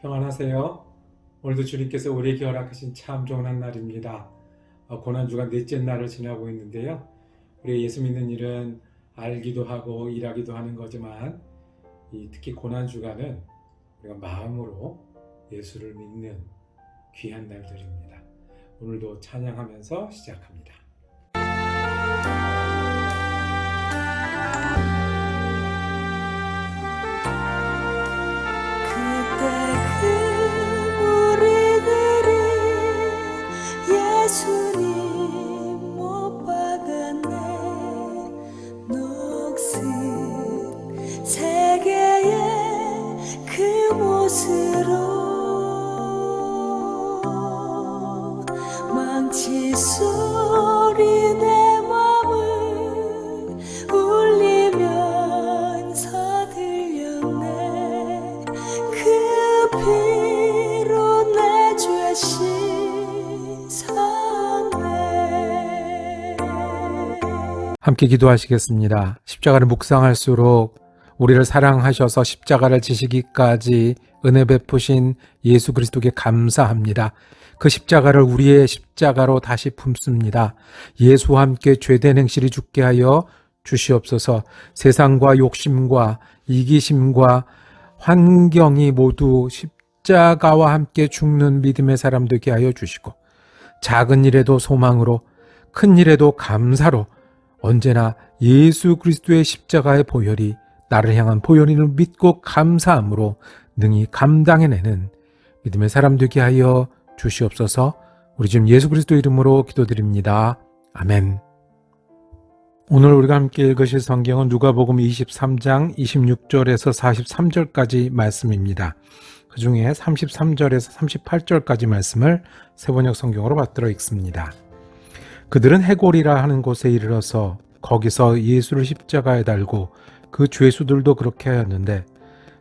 평안하세요. 오늘도 주님께서 우리에게 허락하신 참 좋은 한 날입니다. 고난주가 넷째 날을 지나고 있는데요. 우리 예수 믿는 일은 알기도 하고 일하기도 하는 거지만 특히 고난주간은 우리가 마음으로 예수를 믿는 귀한 날들입니다. 오늘도 찬양하면서 시작합니다. 예수님 못 박았네. 녹슨 세계의 그 못으로 망치 소리 내 맘을 울리면서 들렸네. 그 피로 내 죄 함께 기도하시겠습니다. 십자가를 묵상할수록 우리를 사랑하셔서 십자가를 지시기까지 은혜 베푸신 예수 그리스도께 감사합니다. 그 십자가를 우리의 십자가로 다시 품습니다. 예수와 함께 죄된 행실이 죽게 하여 주시옵소서. 세상과 욕심과 이기심과 환경이 모두 십자가와 함께 죽는 믿음의 사람 되게 하여 주시고, 작은 일에도 소망으로, 큰 일에도 감사로 언제나 예수 그리스도의 십자가의 보혈이 나를 향한 보혈임을 믿고 감사함으로 능히 감당해내는 믿음의 사람 되게 하여 주시옵소서. 우리 주님 예수 그리스도 이름으로 기도드립니다. 아멘. 오늘 우리가 함께 읽으실 성경은 누가복음 23장 26절에서 43절까지 말씀입니다. 그 중에 33절에서 38절까지 말씀을 새번역 성경으로 받들어 읽습니다. 그들은 해골이라 하는 곳에 이르러서 거기서 예수를 십자가에 달고 그 죄수들도 그렇게 하였는데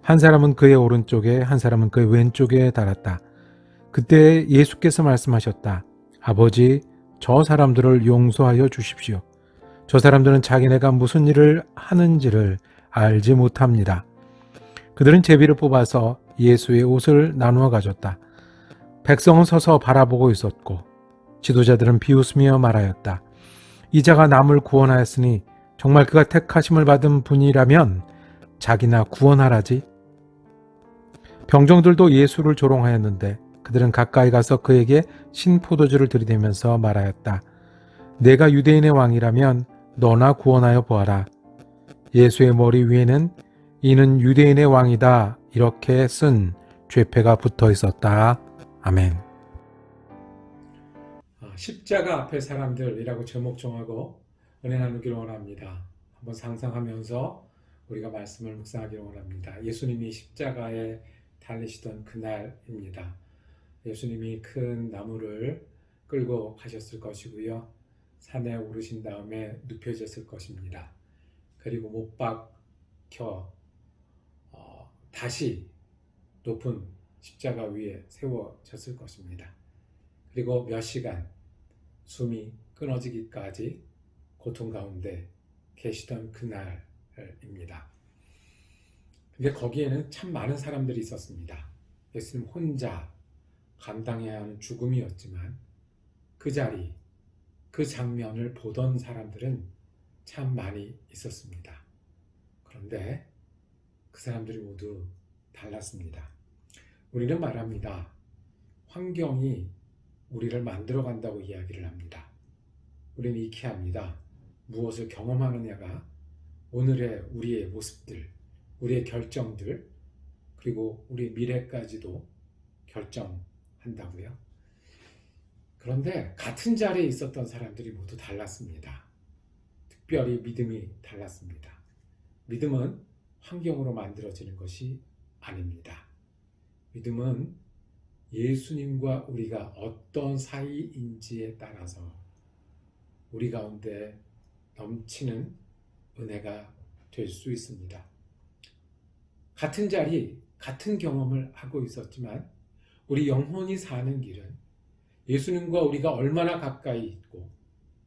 한 사람은 그의 오른쪽에 한 사람은 그의 왼쪽에 달았다. 그때 예수께서 말씀하셨다. 아버지, 저 사람들을 용서하여 주십시오. 저 사람들은 자기네가 무슨 일을 하는지를 알지 못합니다. 그들은 제비를 뽑아서 예수의 옷을 나누어 가졌다. 백성은 서서 바라보고 있었고 지도자들은 비웃으며 말하였다. 이 자가 남을 구원하였으니 정말 그가 택하심을 받은 분이라면 자기나 구원하라지. 병정들도 예수를 조롱하였는데 그들은 가까이 가서 그에게 신포도주를 들이대면서 말하였다. 내가 유대인의 왕이라면 너나 구원하여 보아라. 예수의 머리 위에는 이는 유대인의 왕이다 이렇게 쓴 죄패가 붙어 있었다. 아멘. 십자가 앞에 사람들이라고 제목 정하고 은혜 나누기를 원합니다. 한번 상상하면서 우리가 말씀을 묵상하기를 원합니다. 예수님이 십자가에 달리시던 그날입니다. 예수님이 큰 나무를 끌고 가셨을 것이고요. 산에 오르신 다음에 눕혀졌을 것입니다. 그리고 못 박혀 다시 높은 십자가 위에 세워졌을 것입니다. 그리고 몇 시간 숨이 끊어지기까지 고통 가운데 계시던 그날입니다. 근데 거기에는 참 많은 사람들이 있었습니다. 예수님 혼자 감당해야 하는 죽음이었지만 그 자리, 그 장면을 보던 사람들은 참 많이 있었습니다. 그런데 그 사람들이 모두 달랐습니다. 우리는 말합니다. 환경이 우리를 만들어 간다고 이야기를 합니다. 우리는 익히 합니다. 무엇을 경험하느냐가 오늘의 우리의 모습들, 우리의 결정들, 그리고 우리의 미래까지도 결정한다고요. 그런데 같은 자리에 있었던 사람들이 모두 달랐습니다. 특별히 믿음이 달랐습니다. 믿음은 환경으로 만들어지는 것이 아닙니다. 믿음은 예수님과 우리가 어떤 사이인지에 따라서 우리 가운데 넘치는 은혜가 될 수 있습니다. 같은 자리, 같은 경험을 하고 있었지만 우리 영혼이 사는 길은 예수님과 우리가 얼마나 가까이 있고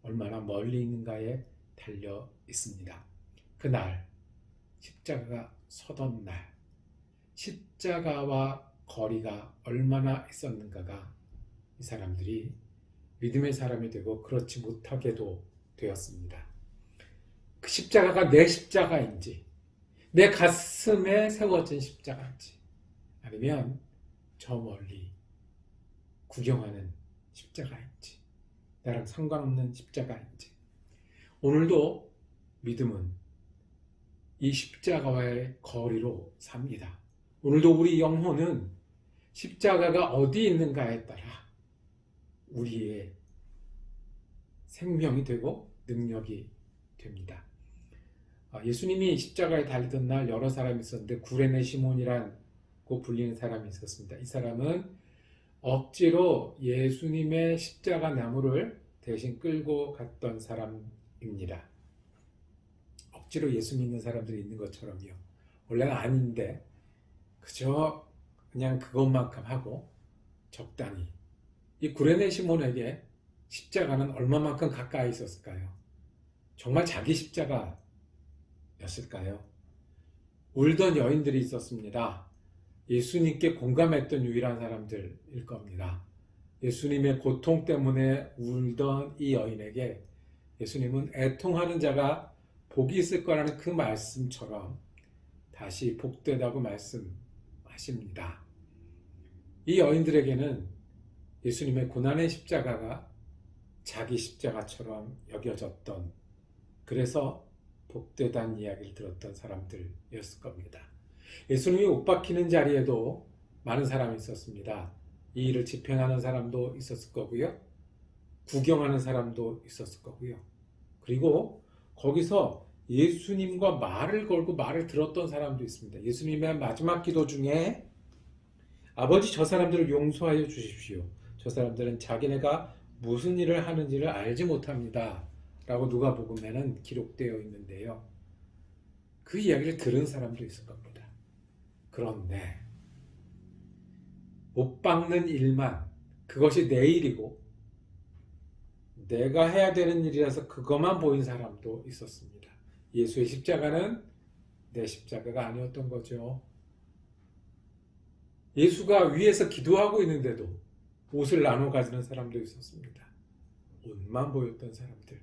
얼마나 멀리 있는가에 달려 있습니다. 그날 십자가가 서던 날, 십자가와 거리가 얼마나 있었는가가 이 사람들이 믿음의 사람이 되고 그렇지 못하게도 되었습니다. 그 십자가가 내 십자가인지, 내 가슴에 세워진 십자가인지, 아니면 저 멀리 구경하는 십자가인지, 나랑 상관없는 십자가인지, 오늘도 믿음은 이 십자가와의 거리로 삽니다. 오늘도 우리 영혼은 십자가가 어디 있는가에 따라 우리의 생명이 되고 능력이 됩니다. 예수님이 십자가에 달리던 날 여러 사람이 있었는데 구레네 시몬이라고 불리는 사람이 있었습니다. 이 사람은 억지로 예수님의 십자가 나무를 대신 끌고 갔던 사람입니다. 억지로 예수 믿는 사람들이 있는 것처럼요. 원래는 아닌데 그저 그냥 그것만큼 하고 적당히. 이 구레네 시몬에게 십자가는 얼마만큼 가까이 있었을까요? 정말 자기 십자가였을까요? 울던 여인들이 있었습니다. 예수님께 공감했던 유일한 사람들일 겁니다. 예수님의 고통 때문에 울던 이 여인에게 예수님은 애통하는 자가 복이 있을 거라는 그 말씀처럼 다시 복되다고 말씀하십니다. 이 여인들에게는 예수님의 고난의 십자가가 자기 십자가처럼 여겨졌던, 그래서 복되다는 이야기를 들었던 사람들이었을 겁니다. 예수님이 옷 박히는 자리에도 많은 사람이 있었습니다. 이 일을 집행하는 사람도 있었을 거고요. 구경하는 사람도 있었을 거고요. 그리고 거기서 예수님과 말을 걸고 말을 들었던 사람도 있습니다. 예수님의 마지막 기도 중에 아버지 저 사람들을 용서하여 주십시오. 저 사람들은 자기네가 무슨 일을 하는지를 알지 못합니다. 라고 누가복음에는 기록되어 있는데요. 그 이야기를 들은 사람도 있을 겁니다. 그런데 못 박는 일만, 그것이 내 일이고 내가 해야 되는 일이라서 그것만 보인 사람도 있었습니다. 예수의 십자가는 내 십자가가 아니었던 거죠. 예수가 위에서 기도하고 있는데도 옷을 나눠 가지는 사람도 있었습니다. 옷만 보였던 사람들,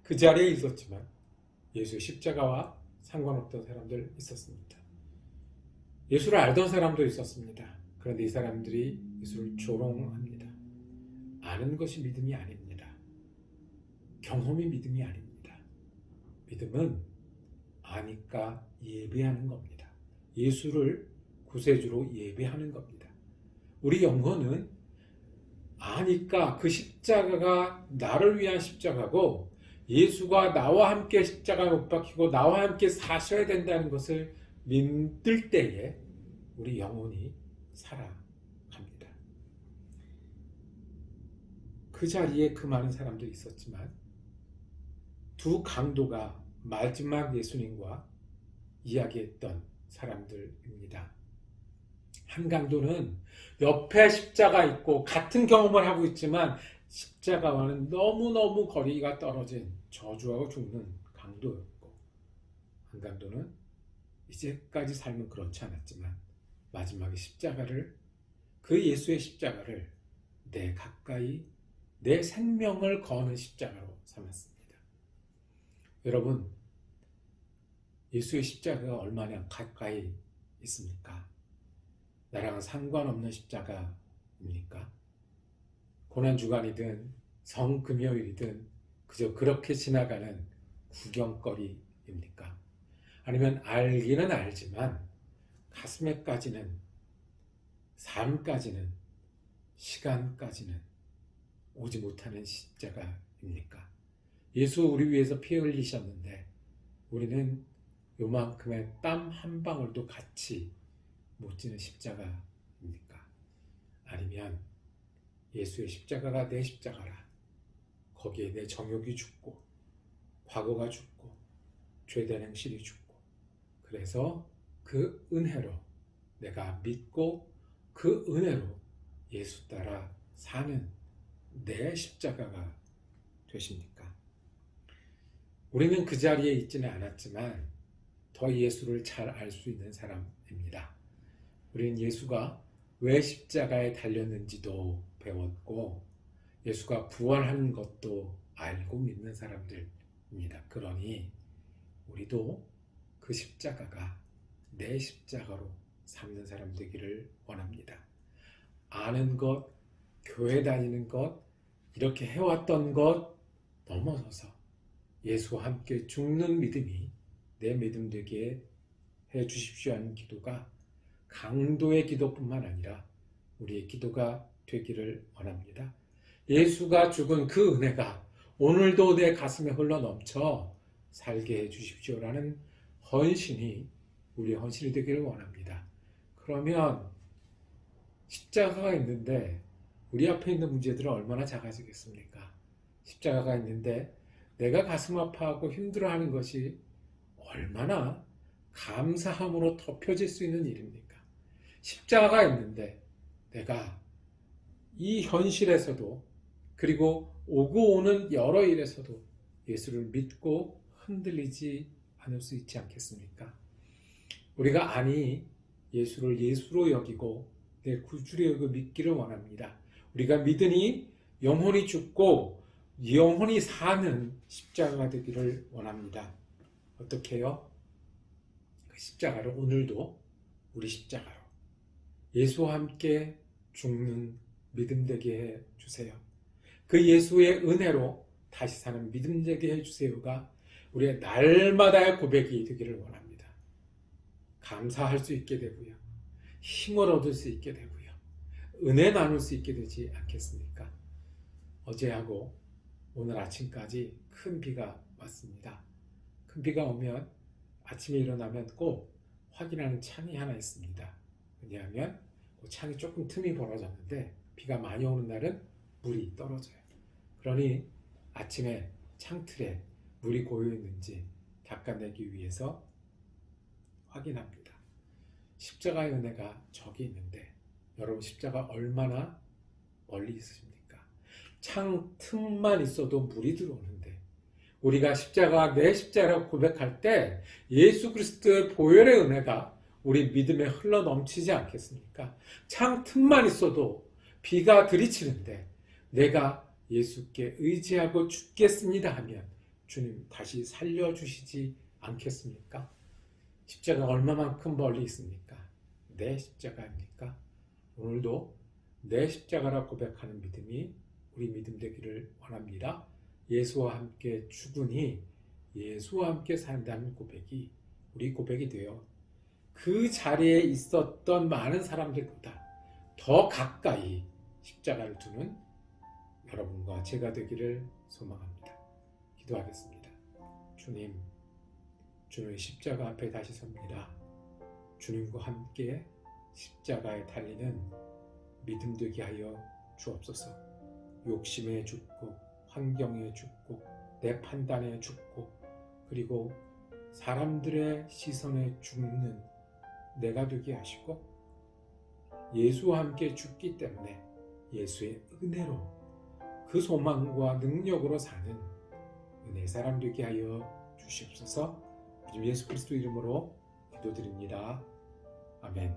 그 자리에 있었지만 예수의 십자가와 상관없던 사람들 있었습니다. 예수를 알던 사람도 있었습니다. 그런데 이 사람들이 예수를 조롱합니다. 아는 것이 믿음이 아닙니다. 경험이 믿음이 아닙니다. 믿음은 아니까 예배하는 겁니다. 예수를 구세주로 예배하는 겁니다. 우리 영혼은 아니까 그 십자가가 나를 위한 십자가고 예수가 나와 함께 십자가에 못 박히고 나와 함께 사셔야 된다는 것을 믿을 때에 우리 영혼이 살아갑니다. 그 자리에 그 많은 사람들이 있었지만 두 강도가 마지막 예수님과 이야기했던 사람들입니다. 한 강도는 옆에 십자가 있고 같은 경험을 하고 있지만 십자가와는 너무너무 거리가 떨어진 저주하고 죽는 강도였고, 한 강도는 이제까지 삶은 그렇지 않았지만 마지막에 십자가를, 그 예수의 십자가를 내 가까이 내 생명을 거는 십자가로 삼았습니다. 여러분, 예수의 십자가가 얼마나 가까이 있습니까? 나랑 상관없는 십자가입니까? 고난주간이든 성금요일이든 그저 그렇게 지나가는 구경거리입니까? 아니면 알기는 알지만 가슴에까지는, 삶까지는, 시간까지는 오지 못하는 십자가입니까? 예수 우리 위해서 피 흘리셨는데 우리는 요만큼의 땀 한 방울도 같이 못 지는 십자가입니까? 아니면 예수의 십자가가 내 십자가라, 거기에 내 정욕이 죽고 과거가 죽고 죄된 행실이 죽고, 그래서 그 은혜로 내가 믿고 그 은혜로 예수 따라 사는 내 십자가가 되십니까? 우리는 그 자리에 있지는 않았지만 더 예수를 잘 알 수 있는 사람입니다. 우리는 예수가 왜 십자가에 달렸는지도 배웠고 예수가 부활하는 것도 알고 믿는 사람들입니다. 그러니 우리도 그 십자가가 내 십자가로 삼는 사람 되기를 원합니다. 아는 것, 교회 다니는 것, 이렇게 해왔던 것 넘어서서 예수와 함께 죽는 믿음이 내 믿음 되게 해 주십시오 하는 기도가 강도의 기도뿐만 아니라 우리의 기도가 되기를 원합니다. 예수가 죽은 그 은혜가 오늘도 내 가슴에 흘러넘쳐 살게 해 주십시오라는 헌신이 우리의 헌신이 되기를 원합니다. 그러면 십자가가 있는데 우리 앞에 있는 문제들은 얼마나 작아지겠습니까? 십자가가 있는데 내가 가슴 아파하고 힘들어하는 것이 얼마나 감사함으로 덮여질 수 있는 일입니까? 십자가가 있는데 내가 이 현실에서도 그리고 오고 오는 여러 일에서도 예수를 믿고 흔들리지 않을 수 있지 않겠습니까? 우리가 아니 예수를 예수로 여기고 내 구주로 여기고 믿기를 원합니다. 우리가 믿으니 영혼이 죽고 영혼이 사는 십자가가 되기를 원합니다. 어떻게 해요? 그 십자가를 오늘도 우리 십자가로 예수와 함께 죽는 믿음 되게 해 주세요. 그 예수의 은혜로 다시 사는 믿음 되게 해 주세요가 우리의 날마다의 고백이 되기를 원합니다. 감사할 수 있게 되고요. 힘을 얻을 수 있게 되고요. 은혜 나눌 수 있게 되지 않겠습니까? 어제하고 오늘 아침까지 큰 비가 왔습니다. 큰 비가 오면 아침에 일어나면 꼭 확인하는 창이 하나 있습니다. 왜냐하면 그 창이 조금 틈이 벌어졌는데 비가 많이 오는 날은 물이 떨어져요. 그러니 아침에 창틀에 물이 고여 있는지 닦아내기 위해서 확인합니다. 십자가의 은혜가 저기 있는데 여러분 십자가 얼마나 멀리 있으십니까? 창 틈만 있어도 물이 들어오는데 우리가 십자가 내 십자가라고 고백할 때 예수 그리스도의 보혈의 은혜가 우리 믿음에 흘러 넘치지 않겠습니까? 창 틈만 있어도 비가 들이치는데 내가 예수께 의지하고 죽겠습니다 하면 주님 다시 살려주시지 않겠습니까? 십자가 얼마만큼 멀리 있습니까? 내 십자가입니까? 오늘도 내 십자가라 고백하는 믿음이 우리 믿음 되기를 원합니다. 예수와 함께 죽으니 예수와 함께 산다는 고백이 우리 고백이 되어 그 자리에 있었던 많은 사람들보다 더 가까이 십자가를 두는 여러분과 제가 되기를 소망합니다. 기도하겠습니다. 주님, 주님의 십자가 앞에 다시 섭니다. 주님과 함께 십자가에 달리는 믿음 되게 하여 주옵소서. 욕심에 죽고 환경에 죽고 내 판단에 죽고 그리고 사람들의 시선에 죽는 내가 되게 하시고 예수와 함께 죽기 때문에 예수의 은혜로 그 소망과 능력으로 사는 은혜의 사람 되게 하여 주시옵소서. 요즘 예수 그리스도 이름으로 기도드립니다. 아멘.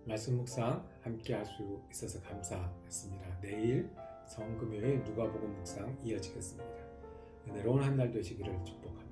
말씀 묵상 함께 할 수 있어서 감사했습니다. 내일 성금요일 누가복음 묵상 이어지겠습니다. 은혜로운 한 날 되시기를 축복합니다.